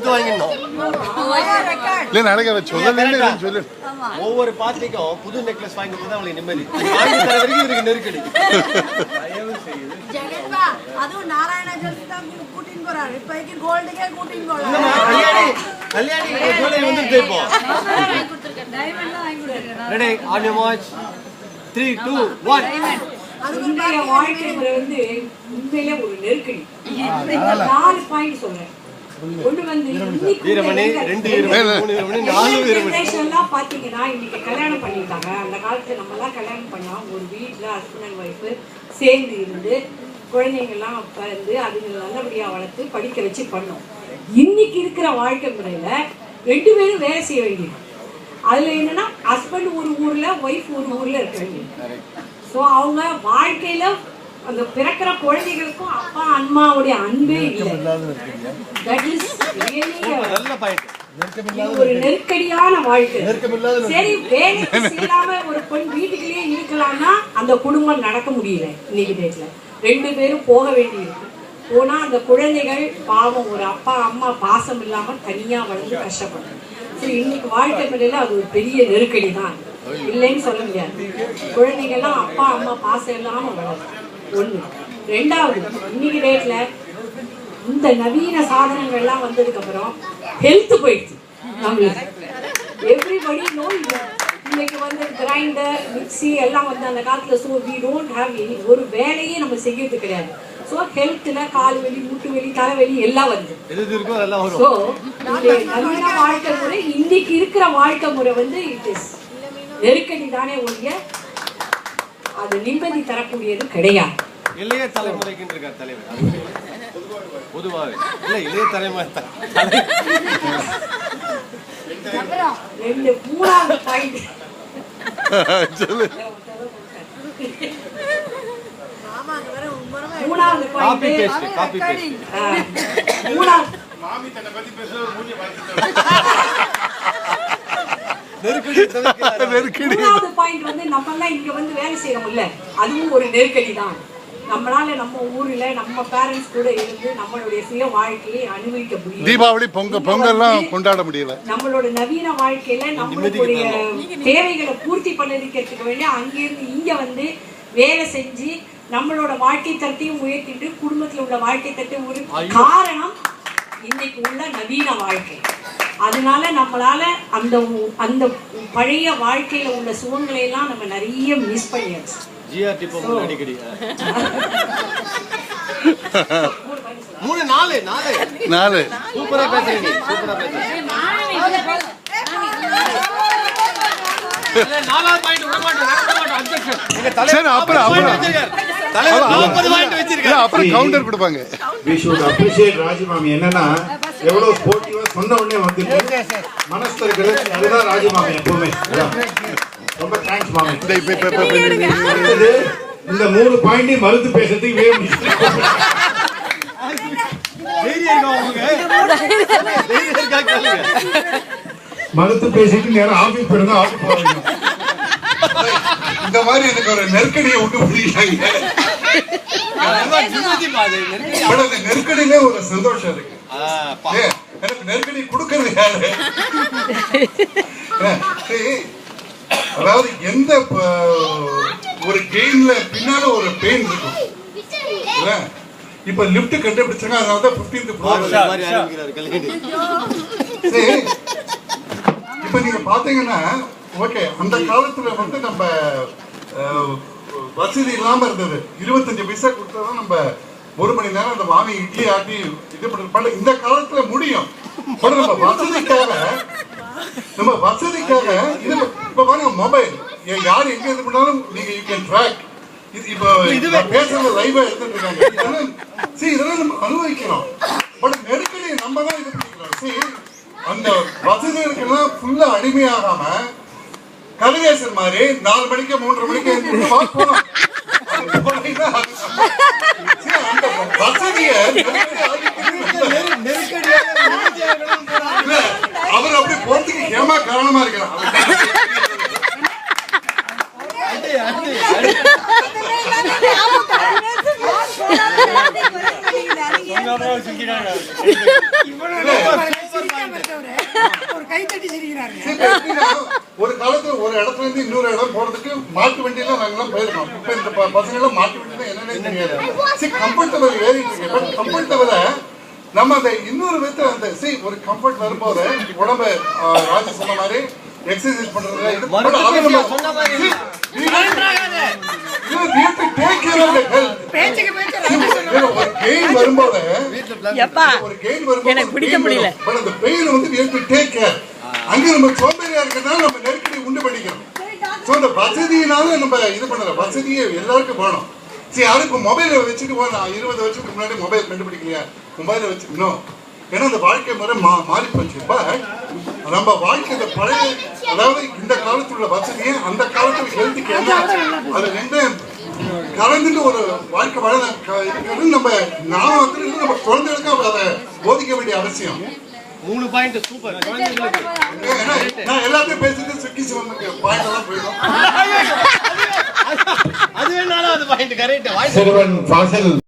கொடுத்து வாங்கிடணும். இல்ல நடக்க சொல்லு. ஒவ்வொரு பார்ட்டிக்கும் புது நெக்லஸ் வாங்கி கொடுத்தா அவங்களுக்கு நிம்மதி. வாங்கி தர வரைக்கும் இதுக்கு நெருக்கடி. அதுவும் நாராயண ஜெல்ஸ் தான் கூட்டின்னு போறாரு. இப்போதைக்கு கோல்டுக்கே கூட்டின்னு போறாரு. கல்யாணி ஜுவல்லரி வந்துட்டு இப்போ. டைமண்ட்லாம் வாங்கி கொடுத்துருக்காரு. Ready on your watch. 3 2 1. அதுக்கு வாழ்க்கை முறை வந்து உண்மையிலே ஒரு நெருக்கடி. 4 பாயிண்ட் சொல்றேன். ஒன்று வந்து வீரமணி 2 வீரமணி 3 வீரமணி 4 வீரமணி எல்லாம் பாத்தீங்கன்னா இன்னைக்கு கல்யாணம் பண்ணிருக்காங்க. அந்த காலத்துல நம்ம எல்லாம் கல்யாணம் பண்ணா ஒரு வீட்டுல ஹஸ்பண்ட் அண்ட் ஒய்ஃப் சேர்ந்து இருந்து குழந்தைங்கள்லாம் பிறந்து அதுங்களை நல்லபடியா வளர்த்து படிக்க வச்சு பண்ணோம். இன்னைக்கு இருக்கிற வாழ்க்கை முறையில 2 பேரும் வேலை செய்ய வேண்டியது. அதுல என்னன்னா ஹஸ்பண்ட் ஒரு ஊர்ல ஒய்ஃப் ஒரு ஊர்ல இருக்க வேண்டியது. ஸோ அவங்க வாழ்க்கையில அந்த பிறக்கிற குழந்தைகளுக்கும் அப்பா அம்மாவுடைய அன்பே இல்லை. தட் இஸ் ஒரு நெருக்கடியான வாழ்க்கை. சரி, வேலைக்கு செய்யாம ஒரு பெண் வீட்டுக்குள்ளேயே இருக்கலாம்னா அந்த குடும்பம் நடக்க முடியல. இன்னைக்கு டேட்ல 2 பேரும் போக வேண்டியிருக்கு. போனா அந்த குழந்தைகள் பாவம் ஒரு அப்பா அம்மா பாசம் இல்லாம தனியா வளர்ந்து கஷ்டப்படும். ஸோ இன்னைக்கு வாழ்க்கை முறையில அது ஒரு பெரிய நெருக்கடி தான், இல்லைன்னு சொல்ல முடியாது. குழந்தைங்கள்லாம் அப்பா அம்மா பாசம் இல்லாம வளரும். 1. 2வது, இன்னைக்கு டேட்ல இந்த நவீன சாதனங்கள்லாம் வந்ததுக்கு அப்புறம் ஹெல்த் போயிடுச்சு நம்மளுக்கு. Everybody know. இன்னைக்கு வந்து கிரைண்டர் மிக்சி எல்லாம் வந்து அந்த காலத்துல. So we don't have any ஒரு வேலையே நம்ம செய்யறது கிடையாது. ஸோ ஹெல்த்ல கால் வலி மூட்டு வலி தலைவலி எல்லாம் வருது. ஸோ நவீன வாழ்க்கை முறை இன்னைக்கு இருக்கிற வாழ்க்கை முறை வந்து இட் இஸ் நெருக்கடி தானே ஒழிய அது நிம்மதி தரக்கூடியது கிடையாது. இளைய தலைமுறைக்கு இருக்கார் தலைவர் பொதுவாக இல்ல இளைய தலைமுறை 3வது பாயிண்ட் சொல்லு. 3வது copy point paste copy paste 3வது மாமி தன்னை பத்தி பேசுறது மூஞ்சி வளைச்சிட்டாங்க. நெருக்கடி. 3வது பாயிண்ட் வந்து நம்ம எல்லாம் இங்க வந்து வேலை செய்யறோம்ல, அதுவும் ஒரு நெருக்கடி தான். நம்மளால நம்ம ஊர்ல நம்ம பேரண்ட்ஸ் கூட இருந்து நம்மளுடைய சுய வாழ்க்கையை அனுபவிக்க முடியும். தீபாவளி பொங்கல்லாம் கொண்டாட முடியல. நம்மளோட நவீன வாழ்க்கையில நம்மளுடைய தேவைகளை பூர்த்தி பண்ணிருக்கிறதுக்கு வேண்டிய அங்கிருந்து இங்க வந்து வேலை செஞ்சு நம்மளோட வாழ்க்கை தரத்தையும் உயர்த்திட்டு குடும்பத்துல உள்ள வாழ்க்கை தரத்தையும் ஒரு காரணம் இன்னைக்கு உள்ள நவீன வாழ்க்கை. அதனால நம்மளால அந்த அந்த பழைய வாழ்க்கையில உள்ள சுகங்களை எல்லாம் நம்ம நிறைய மிஸ் பண்ணியாச்சு. ஜிஆர்டி போகும் அடிக்கடி 3 4 சூப்பரா பேசுறீங்க. சூப்பரா பேசுறீங்க. 4வது பாயிண்ட் விட மாட்டோம். அப்ஜெக்ஷன். எங்க தலைவர் அப்புறம் தலைவர் 40 பாயிண்ட் வச்சிருக்காரு. அப்புறம் கவுண்டர் கொடுப்பாங்க. we should appreciate ராஜிமாமி. என்னன்னா எவ்வளவு ஸ்போர்ட்டிவா சொன்ன உடனே வந்து மனஸ்தர்கள். அதுதான் ராஜிமாமி எப்பவுமே. ரொம்ப தேங்க்ஸ் மாமி. இந்த 3 பாயிண்ட் மறுத்து பேசுறதுக்கு மறுத்து பேசிட்டு நேரம் ஆபீஸ் போயிருந்தா ஆபீஸ் போவாங்க. இந்த மாதிரி எனக்கு ஒரு நெருக்கடியை விட்டு முடியல. நெருக்கடியிலே ஒரு சந்தோஷம் இருக்கு. எனக்கு நெருக்கடி கொடுக்கறது யாரு? அதாவது எந்த ஒரு கெயின்ல பின்னால ஒரு பெயின் இருக்கும். இப்ப லிப்ட் கண்டுபிடிச்சாங்க, அதனாலதான் 15th ஃப்ளோர். இப்ப நீங்க பாத்தீங்கன்னா ஓகே, அந்த காலத்துல வந்து நம்ம வசதி இல்லாம இருந்தது. 25 பைசா கொடுத்தாதான் நம்ம 1 மணி நேரம் அந்த மாமி இட்லி ஆட்டி இது பண்ண. இந்த காலத்துல முடியும். நம்ம வசதிக்காக இது இப்ப பாருங்க, மொபைல் யார் எங்க இது பண்ணாலும் நீங்க யூ கேன் ட்ராக். இப்ப பேசுறது லைவா எடுத்துட்டு இருக்காங்க. இதெல்லாம் நம்ம அனுபவிக்கிறோம். பட் நெருக்கடி நம்ம தான் இது பண்ணிக்கிறோம். அந்த வசதி இருக்குன்னா ஃபுல்லா அடிமையாகாம கவிதேசன் மாதிரி 4 மணிக்கு 3:30 மணிக்கு போனோம். அந்த வசதிய அவர் அப்படி போறதுக்கு ஏமா காரணமா இருக்கிறார். இடத்துல இருந்து இன்னொரு இடம் போறதுக்கு மாட்டு வண்டியில நாங்கெல்லாம் போயிருக்கோம். இப்ப இந்த பசங்க எல்லாம் மாட்டு வண்டியில என்னன்னே தெரியாது. சரி கம்ஃபர்டபுள் ஏறிட்டு இருக்கு. பட் கம்ஃபர்டபுள நம்ம அந்த இன்னொரு விதத்துல அந்த சரி ஒரு கம்ஃபர்ட் வரும்போது உடம்பு ராஜு சொன்ன மாதிரி எக்ஸசைஸ் பண்றதுல இது சொன்ன மாதிரி எனக்கு பிடிக்க முடியல. அங்க நம்ம சோம்பேறியா இருக்கிறதால நம்ம நெருக்கடி உண்டு பண்ணிக்கிறோம். சோ அந்த வசதியினால நம்ம இது பண்ணல. வசதியை எல்லாருக்கும் வேணும். சரி யாருக்கு மொபைலை வச்சுட்டு போனா 20 வருஷத்துக்கு முன்னாடி மொபைல் கண்டுபிடிக்கலையா? மொபைலை வச்சுக்கணும். ஏன்னா அந்த வாழ்க்கை முறை மாறி போச்சு. நம்ம வாழ்க்கை பழைய அதாவது இந்த காலத்துல உள்ள வசதியை அந்த காலத்துல ஹெல்த்துக்கு என்ன அது ரெண்டு கலந்துட்டு ஒரு வாழ்க்கை வாழ இருக்கிறது நம்ம நம்ம குழந்தைகளுக்கு அதை போதிக்க வேண்டிய அவசியம். 3 பாயிண்ட் சூப்பர். நான் எல்லாத்தையும் பேசிட்டு சுக்கி சிவனுக்கு பாயிண்ட் எல்லாம் போயிடும். அதுவே 4வது பாயிண்ட் கரெக்ட்.